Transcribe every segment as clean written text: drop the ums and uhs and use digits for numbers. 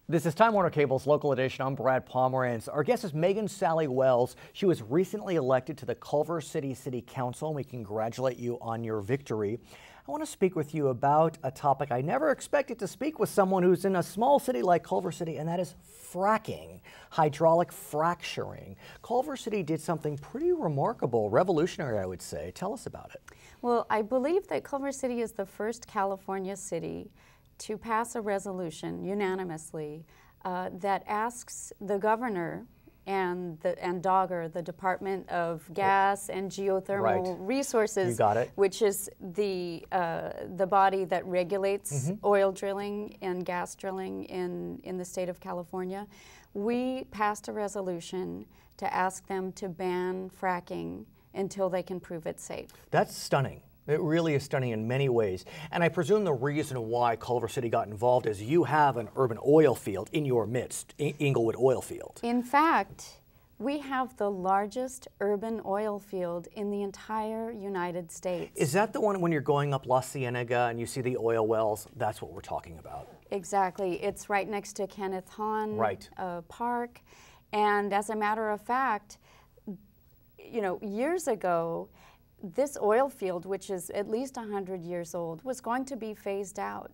This is Time Warner Cable's Local Edition. I'm Brad Pomerance. Our guest is Meghan Sahli-Wells. She was recently elected to the Culver City Council, and we congratulate you on your victory. I want to speak with you about a topic I never expected to speak with someone who's in a small city like Culver City, and that is fracking, hydraulic fracturing. Culver City did something pretty remarkable, revolutionary, I would say. Tell us about it. Well, I believe that Culver City is the first California city to pass a resolution unanimously that asks the governor and DOGGR, the Department of Gas and Geothermal Resources, you got it, which is the body that regulates oil drilling and gas drilling in the state of California. We passed a resolution to ask them to ban fracking until they can prove it's safe. That's stunning. It really is stunning in many ways. And I presume the reason why Culver City got involved is you have an urban oil field in your midst, Inglewood Oil Field. In fact, we have the largest urban oil field in the entire United States. Is that the one when you're going up La Cienega and you see the oil wells? That's what we're talking about. Exactly. It's right next to Kenneth Hahn Park. And as a matter of fact, you know, years ago, this oil field, which is at least 100 years old, was going to be phased out.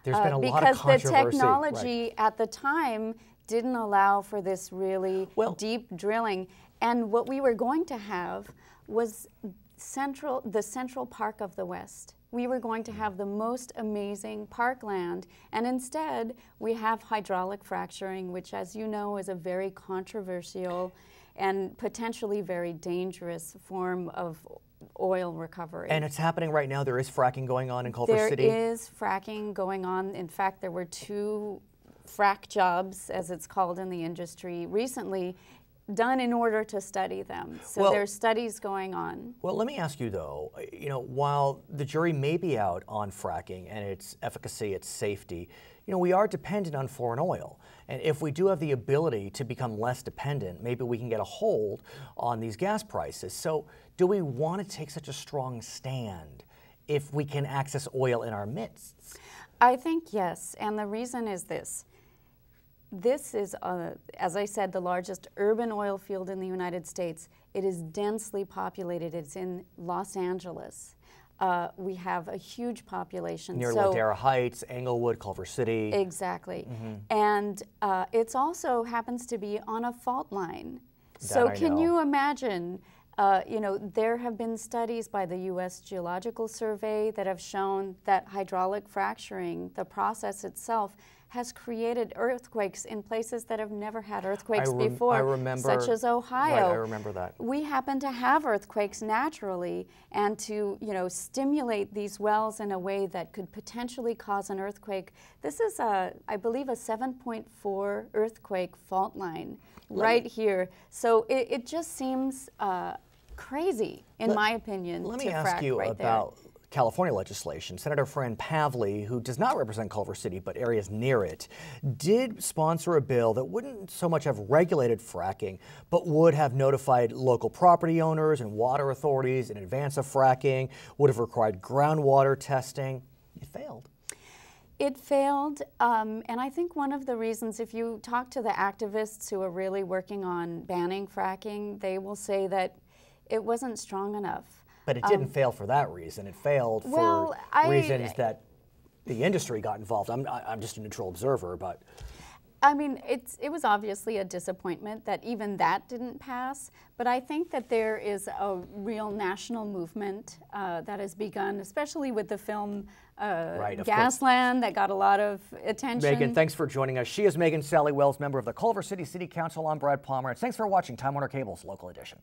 There's been a lot of controversy. Because the technology at the time didn't allow for this really deep drilling. And what we were going to have was the central park of the West. We were going to have the most amazing parkland, and instead we have hydraulic fracturing, which, as you know, is a very controversial and potentially very dangerous form of oil recovery. And it's happening right now. There is fracking going on in Culver City. There is fracking going on. In fact, there were 2 frack jobs, as it's called in the industry, recently done in order to study them. So there's studies going on. Well, let me ask you though, you know, while the jury may be out on fracking and its efficacy, its safety, you know, we are dependent on foreign oil. And if we do have the ability to become less dependent, maybe we can get a hold on these gas prices. So do we want to take such a strong stand if we can access oil in our midst? I think yes, and the reason is this. This is, as I said, the largest urban oil field in the United States. It is densely populated. It's in Los Angeles. We have a huge population. Near Ladera Heights, Englewood, Culver City. Exactly. And it also happens to be on a fault line. So can you imagine, you know, there have been studies by the U.S. Geological Survey that have shown that hydraulic fracturing, the process itself, has created earthquakes in places that have never had earthquakes before, such as Ohio. Right, I remember that. We happen to have earthquakes naturally, and to, you know, stimulate these wells in a way that could potentially cause an earthquake. This is, I believe, a 7.4 earthquake fault line right here. So it just seems crazy, in my opinion. Let me ask you about California legislation. Senator Fran Pavley, who does not represent Culver City but areas near it, did sponsor a bill that wouldn't so much have regulated fracking, but would have notified local property owners and water authorities in advance of fracking, would have required groundwater testing. It failed. It failed, and I think one of the reasons, if you talk to the activists who are really working on banning fracking, they will say that it wasn't strong enough. But it didn't fail for that reason. It failed for reasons that the industry got involved. I'm just a neutral observer, but I mean, it was obviously a disappointment that even that didn't pass. But I think that there is a real national movement that has begun, especially with the film Gasland, that got a lot of attention. Meghan, thanks for joining us. She is Meghan Sahli-Wells, member of the Culver City Council. I'm Brad Pomerance. Thanks for watching Time Warner Cable's Local Edition.